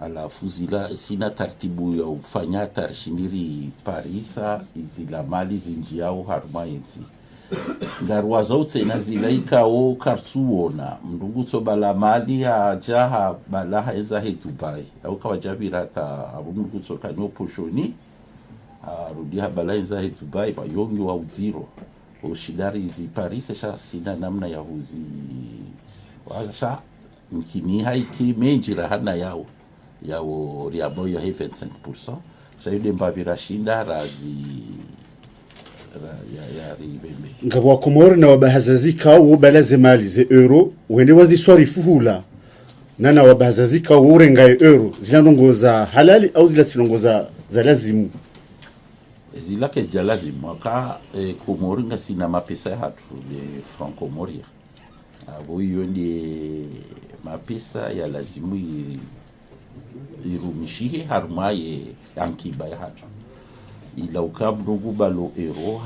alafu zila sina taratibu ya ufanya tarishindiri Parisa izila mali zinjiao haruma yensi ngarwa zote na zila ikao kartuona mndungu so bala mali ajaha bala haeza he Dubai au kawajabira ta abungu so kanyo poshoni rudi habala eza he Dubai ba yongi wa uziro ushidari zi Paris sha sina namna ya huzi wala sha nkini haiki menjira hana yao riabo ya 25% sha yude mbavira shinda razi ya ribembe ngabo wa Komori na wabahazazika wo balaze mali ze euro wende waziswarifu hula nana wabahazazika wo urengaye euro zinanongoza halali au zila sinongoza za lazimu zila ke za lazimu aka Komori nga sina mapesa ya hatu le franco moria abo yonde mapesa ya lazimu irumishie harumaye yankiba ya hatu ila ukabrugu balo ero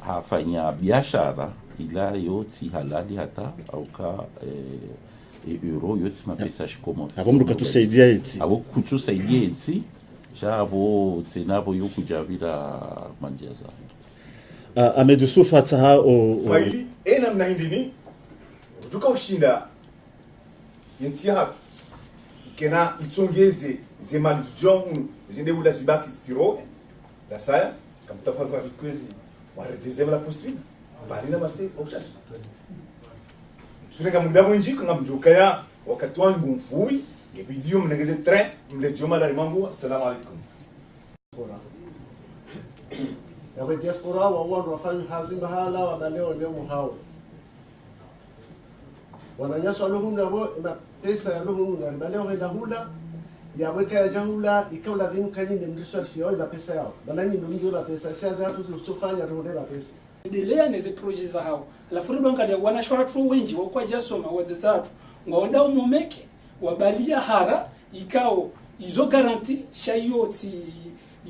hafanya biashara ila yoti halali hata auka euro yoti mapesa shikomo abo mruka tusaidia eti abo kutusaidia eti jabo tsenabo yokujabira manjaza Amedu Sufa taha faili namna hindini duka ushinda yenti hatu ikena itsongeze zemali jongu zinde ula zibaki stiro la saya comme ta fois kwezi wa redezem la postule bali na marse option tunenga muda mwinji kama mjukaya wakati wangu mfui ngebidio mnengeze train mlejoma la limangu assalamu alaikum ya diaspora wa watu wafanya kazi mahala wabaleo leo muhao wananyaswa luhunda bo pesa ya luhunda baleo henda hula ya weka ya jahula ikawa lazima kanyinde mdisho fio ila pesa yao banani ndo ndio la pesa sasa watu tusofanya ndio la pesa endelea neze project za hao alafu ndo ngati wanashwa tu wengi kwa jasoma wazatatu ngaonda umomeke wabalia hara ikao izo garanti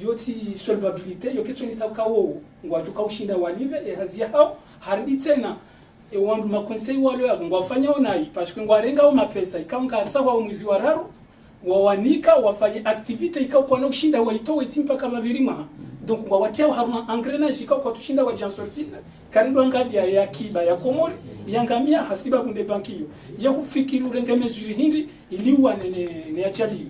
yoti solvabilité yokecho ni saukawo ngwajuka ushinda walive ehazia hao haridi tena wandu makonsei wale ya ngwafanya onai parce que ngwarenga o mapesa ikao ngatsa wa mwizi wa raro wawanika wafanye activite ikao kwa na ushinda waitowe timpa kama virima donc ngwawatia haruna engrenage ikao kwa tushinda wa jansortisa karibu angali ya kiba ya Komori yangamia hasiba kunde bankiyo ya kufikiri urenge mesuri hindi iliwa ne achali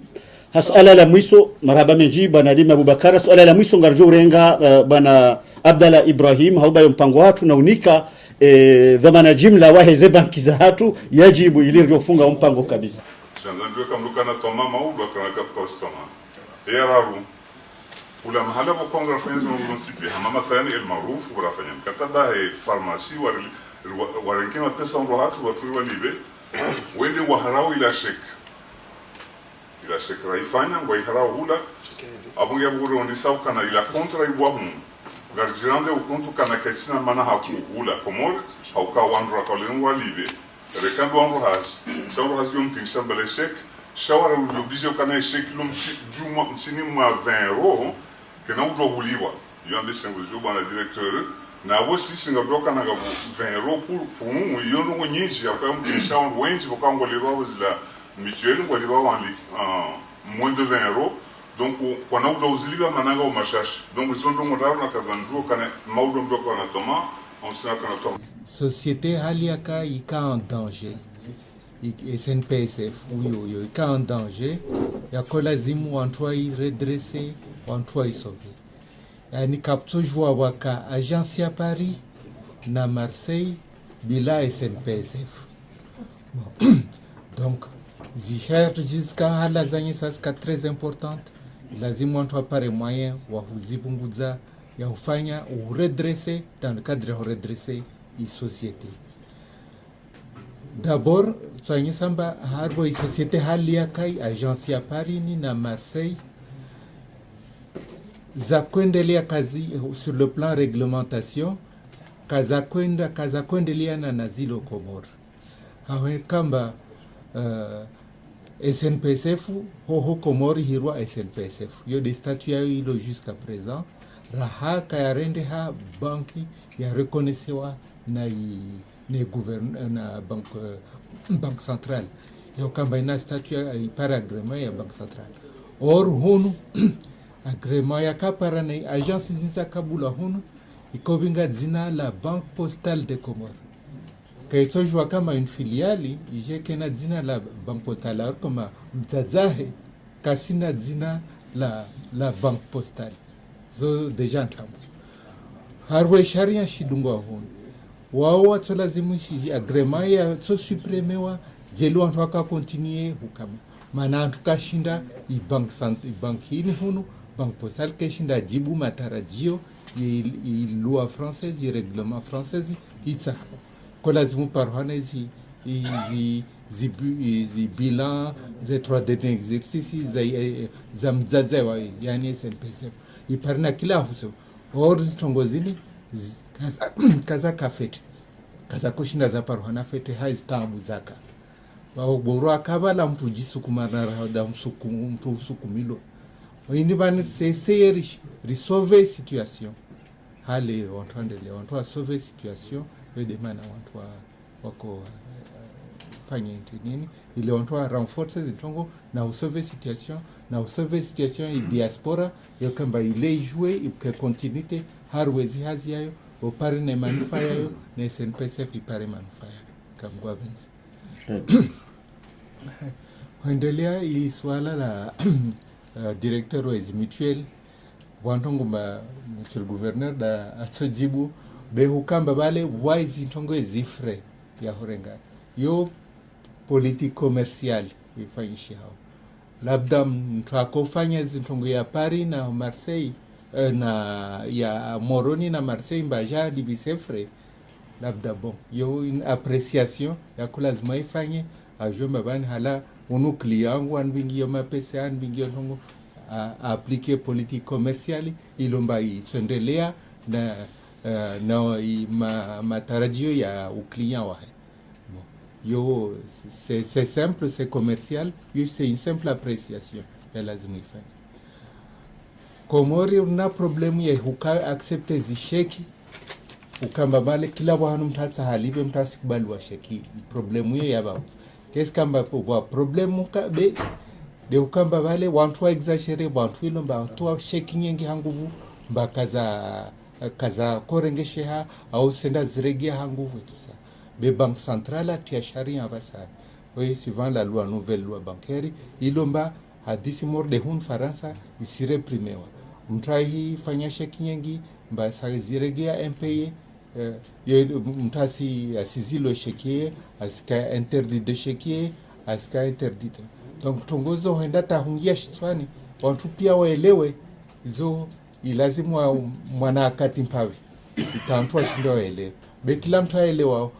Suala la mwisho marhaba meji bana Lima Abubakar suala la mwisho ngarjo urenga bana Abdalla Ibrahim hauba mpango watu na unika dhamana jimla waheze banki za hatu yajibu iliryofunga mpango kabisa Shanzanjwe kamluka na toma maudu akanaka kama eraru ula mahala kwa kwanza rafanya mzonsipi hamama fani el maarufu rafanya mkataba farmasi warenkema pesa ndo hatu watu walibe wende waharau ila shek raifanya ngwa iharau hula abungia buguru ondisau kana ila kontra ibuamu garjirande ukuntu kana kesina mana haku hula Komori hauka wandu rakalenu walibe rekando wandu hazi shawru hazi yomkinisha mbele shek shawara uliobize kana shek lum juma msini mwa 20 euro kena udro huliwa yambe senguzi bwana directeur na wosi singadoka na gabu 20 euro pour yondo ngonyinji yakwa mkinisha wandu wenji bokango lirwa zila mutuelle kwa liba wali moins de 20 euros donc kwa na udro uziliba mananga o mashashi donc zondo modaro na kazanjuro kana maudo mjoko na toma on sina kana toma société haliaka ika en danger SNPSF uyo ika en danger yako lazimu wantwai redresser wantwai sauver yani kaptojwa waka agence ya Paris na Marseille bila SNPSF donc ziher jusqu'à hala zanye saska très importante lazima watu wapare moyen wa huzipunguza ya ufanya uredresser dans le cadre de redresser i société d'abord tsanye samba harbo i société hali ya kai agence ya Paris ni na Marseille za kuendelea kazi sur le plan réglementation kaza kuendelea na zilo Komori hawe kamba SNPSF ho Komori hirwa SNPSF yo de statut yayo ilo jusqu'à présent raha kayarende ha banki ya rekonesewa na banque centrale yo kamba ina statut ipara agreement ya banque centrale or hunu agreement ya kapara na agence zinza kabula hunu ikobinga dzina la Banque Postale de Comores kaitsojwa kama une filiale ije kena dzina la Banque Postale kama mtadzahe kasina dzina la Banque Postale zo deja ntambu harwe sharia shidungwa hunu wao watolazimu shi agreement ya so supremewa jelu antu waka continue hukama mana antu kashinda i bank hini hunu Banque Postale kashinda jibu matarajio i loi française i règlement française itsa ko lazimu parhana zi bilan ze 3 de exercice za mdzadza wa yani SNPCF iparna kila huso or zitongozini kaza kafete kaza kushinda za parhana fete haistamu zaka wa boro akabala mtu jisukumana da mtu usukumilo ini bani c'est résolver situation hali watu wa sauver situation wede mana watu wako fanya nini ile watu wa renforcer zitongo na usauver situation i diaspora yo kamba ile jouer et continuité harwezi hazi yayo opare na manufaa yayo na SNPCF ipare manufaa kama governance kuendelea ili swala la directeur wa mutuel wantongo monsieur le gouverneur da atsojibu be hukamba bale wise ntongo ezifre ya horenga yo politique commerciale ifanyisha hao labda mtu akofanya zintongo ya Paris na Marseille na ya Moroni na Marseille mbaja di bisefre labda bon yo une appréciation ya kulazima ifanye ajomba bani hala unu client wanbingi yo mapesa anbingi yo ntongo appliquer politique commerciale ilomba isendelea na matarajio ya client wahe yo c'est simple, c'est commercial, yo c'est une simple appréciation ya lazima ifanye. Komori una problemu ya huka accepte zisheki ukamba bale kila wahanu mtatsa halibe mtasikubali wa sheki problemu ya baba kesi kamba kwa problemu kabe de ukamba bale wantu wa exagere wantu ilomba watu wa sheki nyingi hanguvu mba kaza korengesheha au senda ziregia hanguvu tusa be banque centrale tia sharia avasa oui suivant la loi nouvelle loi bancaire ilomba hadisi mor de hun faransa isire primewa mtrai fanya sheki nyingi mba sa ziregia mpeye mtasi asizilo shekie asika interdit de shekie asika interdit donc tongozo henda tahungia shitswani watu pia waelewe hizo ilazimu mwana akati mpavi itantwa shindo waelewe be kila mtu aelewa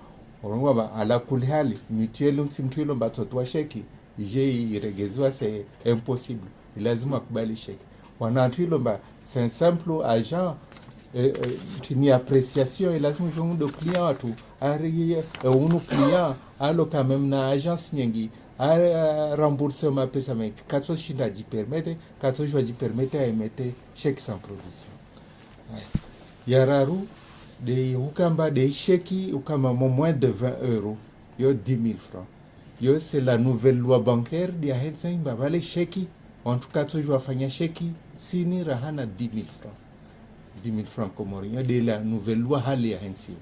orongwa ala kulihali mutuelo msimtuelo batotwa sheki je iregezwa c'est impossible ilazimu akubali sheki wanatuilo mba c'est un simple agent tini appréciation ilazimu jongu do client watu ari unu client alo quand même na agence nyingi a rembourser ma pesa mais katso shinda ji permettre katso jwa ji permettre a emete chèque sans provision yararu de ukamba de chèque ukama moins de 20 euros yo 10 000 francs yo c'est la nouvelle loi bancaire dia hensen ba vale chèque en tout cas katso jwa fanya chèque sini rahana 10 000 francs 10 000 francs comoriens de la nouvelle loi hali ya hensi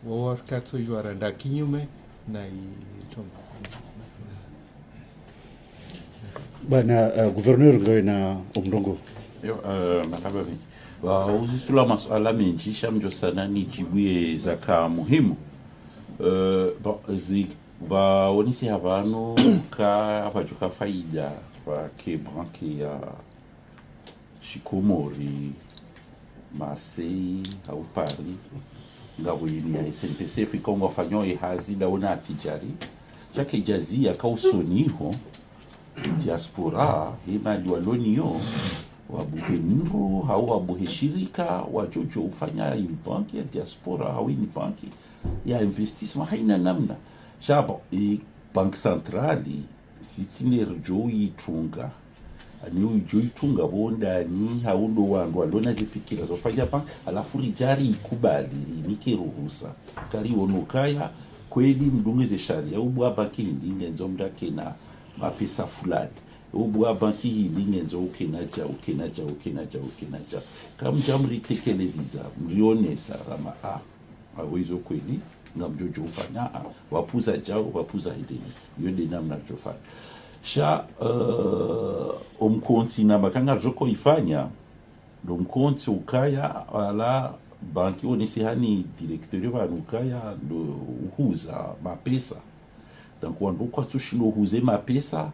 war katso jwa randa kinyume na itomba bana gouverneur ngoina omdongo yo marhaba wa uzisula masuala mengi shamjo sana ni jibuye zaka muhimu ba onisi habano ka abajuka faida kwa ke banki ya Shikomori Marseille au Paris ngabo yini ya SNPCF ikongo fanyo ihazi da una tijari jake jazi ya kausoniho diaspora hima liwalonio wabuhe mru hau wabuhe shirika wajojo ufanya banki ya diaspora hau banki ya investissement haina namna shabo bank centrali sitine rjo yitunga ani ujoitunga bondani haundo wandu alona zifikira zofanya pa alafu rijari ikubali inike ruhusa kari onokaya kweli mdungeze sharia ubwa banki hindi ngenzo mdake na mapesa fulani ubwa banki hindi ngenzo ukenaja kama jamri tekeleza mlionesa kama awezo kweli ngamjojo ufanya wapuza jao wapuza hideni yode namna jofanya sha omkonsi na makanga joko ifanya domkonsi ukaya ala banki onesi hani directeur wa ukaya ndo uhuza mapesa donc wando kwa tushilo huze mapesa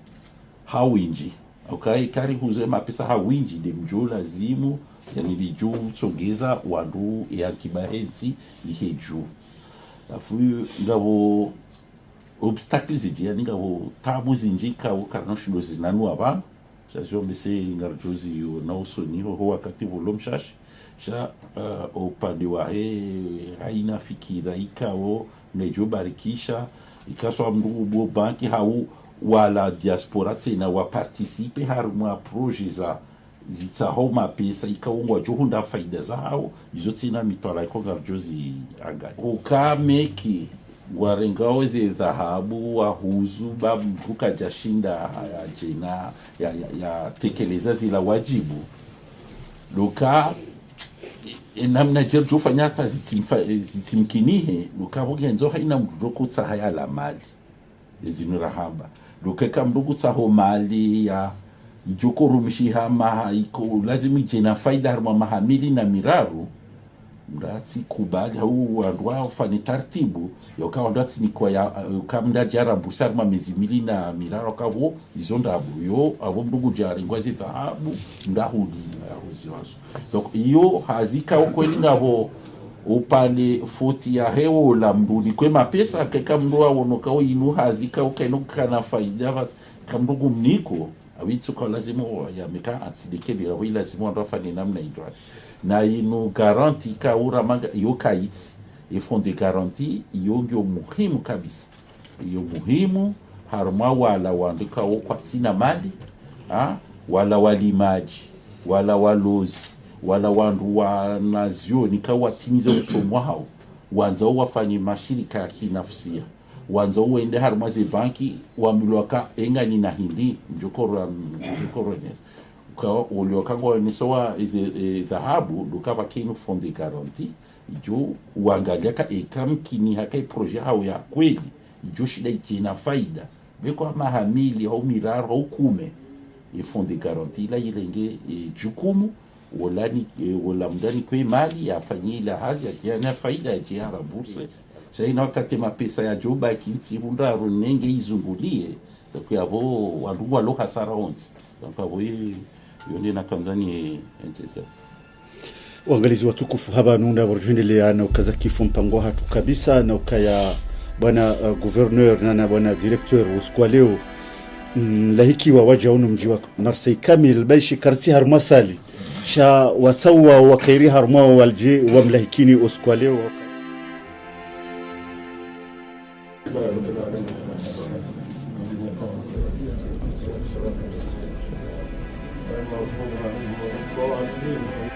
hawinji okay kari huze mapesa hawinji de mjo lazimu yani bijo tsongeza wando ya kibahensi iheju afu ngabo obstacles iji yani ngabo tabu zinjika ukarnoshilo zinanu aba shajo mese ngarjozi yo na usoni ho wakati volomshash sha upande wa haina fikira ikao nejo barikisha ikaswa mndugu banki hau wala diaspora tena wa participe haruma projet za zitsaho mapesa ikaungwa johunda faida zao izo tena mitwala iko garjozi anga ukameki warengao ze dhahabu wahuzu babuka jashinda jena ya tekeleza zila wajibu luka namna jerjo fanya hata zitimkinihe luka bogenzo haina mdoko tsahaya la mali ezinurahamba luka kamdugu tsaho mali ya ijoko rumishiha maha iko lazima jena faida harma mahamili na miraru mdatsi kubali hau wandwa ufani tartibu yoka wandwatsi nikwa ya kamda jara busar ma mezimili na miraro kavo izonda abu yo abo mdugu jari ngwazi dhahabu ndahudi wazo donc iyo hazika ukweli ngabo upande foti ya hewo la mduni kwe mapesa keka mdua wonokao inu hazika ukainuka na faida kamdugu mniko awitsu kwa lazima ya meka atsidekeli ya wila lazima wandwafani namna idwati na inu garanti ka ura manga yo kaiti e fond de garantie yongyo muhimu kabisa yo muhimu harma wala wandika okwatina mali wala walimaji wala walozi wala wandu wanazio nikawatimiza usomo hao wanza wafanye mashirika ya kinafsia wanza uende harma ze banki wamilwaka enga ni na hindi njokoro kwa uliokangwa nisowa dhahabu dukaba kinu fond de garantie ijo uangalia ka ekamkini hakai projet hao ya kweli ijo shida jina faida beko mahamili au mirar au kume e fond de garantie la irenge jukumu wala mdani kwe mali afanyie la hazi ya faida ya jihara bursa shaina wakati mapesa ya joba kinti hunda runenge izungulie kwa yavo wandu walo hasara onzi kwa hivyo yonde na Tanzania entesa Waangalizi watukufu haba nunda warjuendelea na ukaza kifo mpango hatu kabisa na ukaya bwana gouverneur na bwana directeur uskwa leo lahiki wa waja unu mji wa Marseille kamil baishi karti harmasali sha watawa wakairi harma walje wa mlahikini uskwa leo Go on.